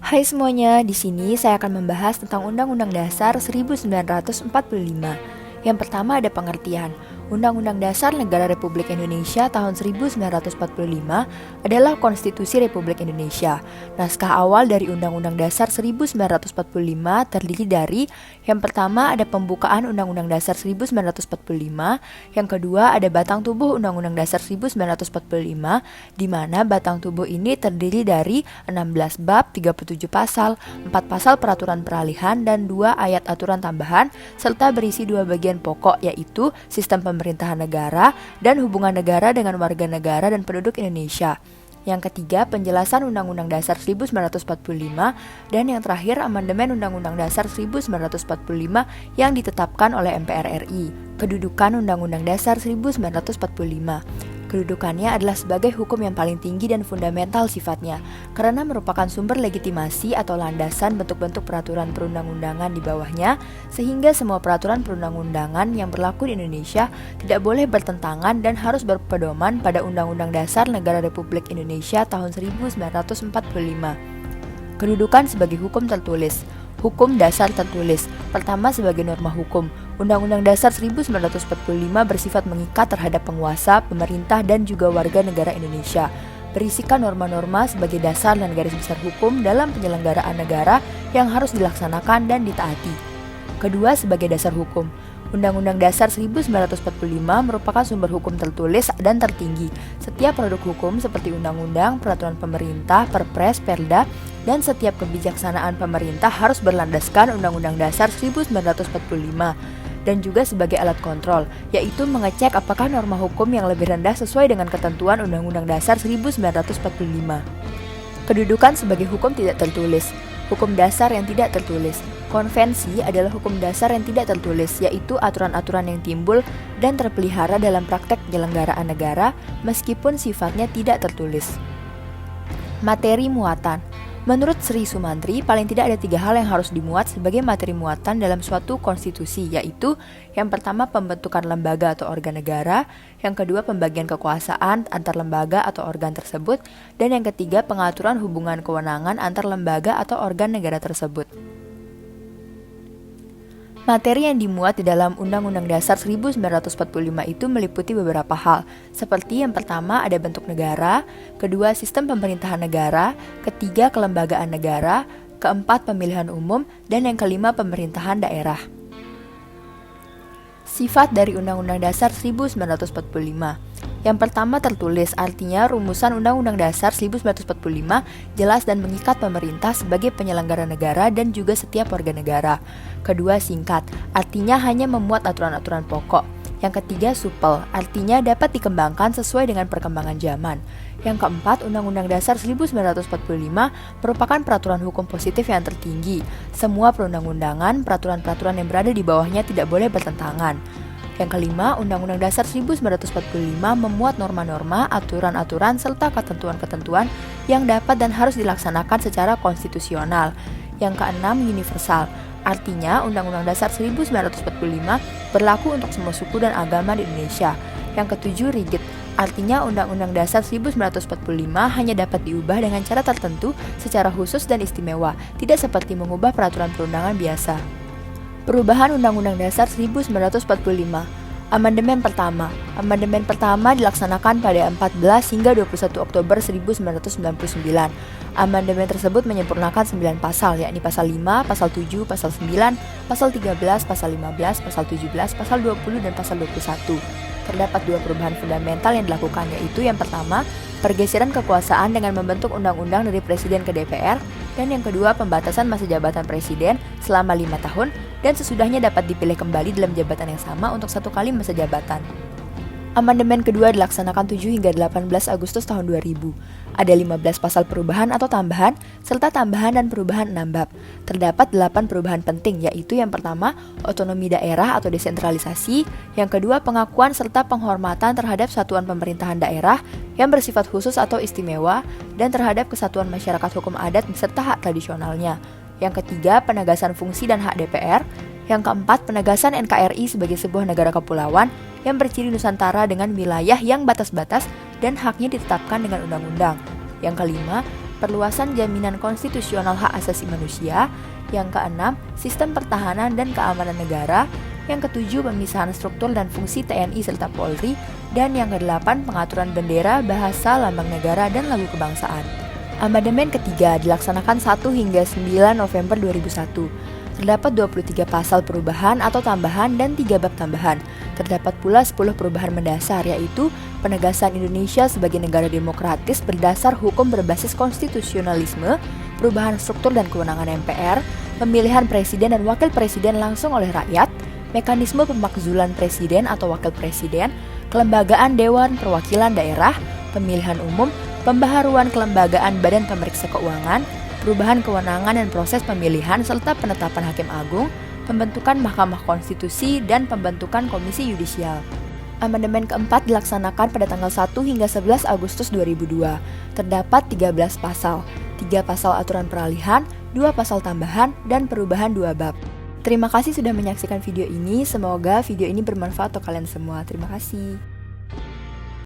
Hai semuanya, di sini saya akan membahas tentang Undang-Undang Dasar 1945. Yang pertama ada pengertian. Undang-Undang Dasar Negara Republik Indonesia tahun 1945 adalah Konstitusi Republik Indonesia. Naskah awal dari Undang-Undang Dasar 1945 terdiri dari yang pertama ada pembukaan Undang-Undang Dasar 1945, yang kedua ada batang tubuh Undang-Undang Dasar 1945, di mana batang tubuh ini terdiri dari 16 bab, 37 pasal, 4 pasal peraturan peralihan, dan 2 ayat aturan tambahan, serta berisi 2 bagian pokok, yaitu sistem pemerintahan negara dan hubungan negara dengan warga negara dan penduduk Indonesia. Yang ketiga, penjelasan Undang-Undang Dasar 1945, dan yang terakhir, amandemen Undang-Undang Dasar 1945 yang ditetapkan oleh MPR RI. Kedudukan Undang-Undang Dasar 1945. Kedudukannya adalah sebagai hukum yang paling tinggi dan fundamental sifatnya, karena merupakan sumber legitimasi atau landasan bentuk-bentuk peraturan perundang-undangan di bawahnya, sehingga semua peraturan perundang-undangan yang berlaku di Indonesia tidak boleh bertentangan dan harus berpedoman pada Undang-Undang Dasar Negara Republik Indonesia tahun 1945. Kedudukan sebagai hukum tertulis. Hukum dasar tertulis. Pertama, sebagai norma hukum. Undang-Undang Dasar 1945 bersifat mengikat terhadap penguasa, pemerintah, dan juga warga negara Indonesia. Berisikan norma-norma sebagai dasar dan garis besar hukum dalam penyelenggaraan negara yang harus dilaksanakan dan ditaati. Kedua, sebagai dasar hukum. Undang-Undang Dasar 1945 merupakan sumber hukum tertulis dan tertinggi. Setiap produk hukum seperti undang-undang, peraturan pemerintah, perpres, perda, dan setiap kebijaksanaan pemerintah harus berlandaskan Undang-Undang Dasar 1945, dan juga sebagai alat kontrol, yaitu mengecek apakah norma hukum yang lebih rendah sesuai dengan ketentuan Undang-Undang Dasar 1945. Kedudukan sebagai hukum tidak tertulis. Hukum dasar yang tidak tertulis. Konvensi adalah hukum dasar yang tidak tertulis, yaitu aturan-aturan yang timbul dan terpelihara dalam praktek penyelenggaraan negara meskipun sifatnya tidak tertulis. Materi muatan. Menurut Sri Sumantri, paling tidak ada 3 hal yang harus dimuat sebagai materi muatan dalam suatu konstitusi, yaitu yang pertama pembentukan lembaga atau organ negara, yang kedua pembagian kekuasaan antar lembaga atau organ tersebut, dan yang ketiga pengaturan hubungan kewenangan antar lembaga atau organ negara tersebut. Materi yang dimuat di dalam Undang-Undang Dasar 1945 itu meliputi beberapa hal, seperti yang pertama ada bentuk negara, kedua sistem pemerintahan negara, ketiga kelembagaan negara, keempat pemilihan umum, dan yang kelima pemerintahan daerah. Sifat dari Undang-Undang Dasar 1945. Yang pertama tertulis, artinya rumusan Undang-Undang Dasar 1945 jelas dan mengikat pemerintah sebagai penyelenggara negara dan juga setiap warga negara. Kedua, singkat, artinya hanya memuat aturan-aturan pokok. Yang ketiga, supel, artinya dapat dikembangkan sesuai dengan perkembangan zaman. Yang keempat, Undang-Undang Dasar 1945 merupakan peraturan hukum positif yang tertinggi. Semua perundang-undangan, peraturan-peraturan yang berada di bawahnya tidak boleh bertentangan. Yang kelima, Undang-Undang Dasar 1945 memuat norma-norma, aturan-aturan, serta ketentuan-ketentuan yang dapat dan harus dilaksanakan secara konstitusional. Yang keenam, universal, artinya Undang-Undang Dasar 1945 berlaku untuk semua suku dan agama di Indonesia. Yang ketujuh, rigid, artinya Undang-Undang Dasar 1945 hanya dapat diubah dengan cara tertentu secara khusus dan istimewa, tidak seperti mengubah peraturan perundangan biasa. Perubahan Undang-Undang Dasar 1945. Amandemen pertama. Amandemen pertama dilaksanakan pada 14 hingga 21 Oktober 1999. Amandemen tersebut menyempurnakan 9 pasal, yakni pasal 5, pasal 7, pasal 9, pasal 13, pasal 15, pasal 17, pasal 20, dan pasal 21. Terdapat 2 perubahan fundamental yang dilakukan, yaitu yang pertama, pergeseran kekuasaan dengan membentuk undang-undang dari Presiden ke DPR, dan yang kedua, pembatasan masa jabatan Presiden selama 5 tahun, dan sesudahnya dapat dipilih kembali dalam jabatan yang sama untuk 1 kali masa jabatan. Amandemen kedua dilaksanakan 7 hingga 18 Agustus tahun 2000. Ada 15 pasal perubahan atau tambahan, serta tambahan dan perubahan 6 bab. Terdapat 8 perubahan penting, yaitu yang pertama, otonomi daerah atau desentralisasi, yang kedua, pengakuan serta penghormatan terhadap satuan pemerintahan daerah yang bersifat khusus atau istimewa, dan terhadap kesatuan masyarakat hukum adat beserta hak tradisionalnya. Yang ketiga, penegasan fungsi dan hak DPR. Yang keempat, penegasan NKRI sebagai sebuah negara kepulauan yang berciri Nusantara dengan wilayah yang batas-batas dan haknya ditetapkan dengan undang-undang. Yang kelima, perluasan jaminan konstitusional hak asasi manusia. Yang keenam, sistem pertahanan dan keamanan negara. Yang ketujuh, pemisahan struktur dan fungsi TNI serta Polri. Dan yang kedelapan, pengaturan bendera, bahasa, lambang negara, dan lagu kebangsaan. Amandemen ketiga dilaksanakan 1 hingga 9 November 2001. Terdapat 23 pasal perubahan atau tambahan dan 3 bab tambahan. Terdapat pula 10 perubahan mendasar, yaitu penegasan Indonesia sebagai negara demokratis berdasar hukum berbasis konstitusionalisme, perubahan struktur dan kewenangan MPR, pemilihan presiden dan wakil presiden langsung oleh rakyat, mekanisme pemakzulan presiden atau wakil presiden, kelembagaan Dewan Perwakilan Daerah, pemilihan umum, pembaharuan kelembagaan Badan Pemeriksa Keuangan, perubahan kewenangan dan proses pemilihan serta penetapan hakim agung, pembentukan Mahkamah Konstitusi, dan pembentukan Komisi Yudisial. Amandemen keempat dilaksanakan pada tanggal 1 hingga 11 Agustus 2002. Terdapat 13 pasal, 3 pasal aturan peralihan, 2 pasal tambahan, dan perubahan 2 bab. Terima kasih sudah menyaksikan video ini, semoga video ini bermanfaat untuk kalian semua. Terima kasih.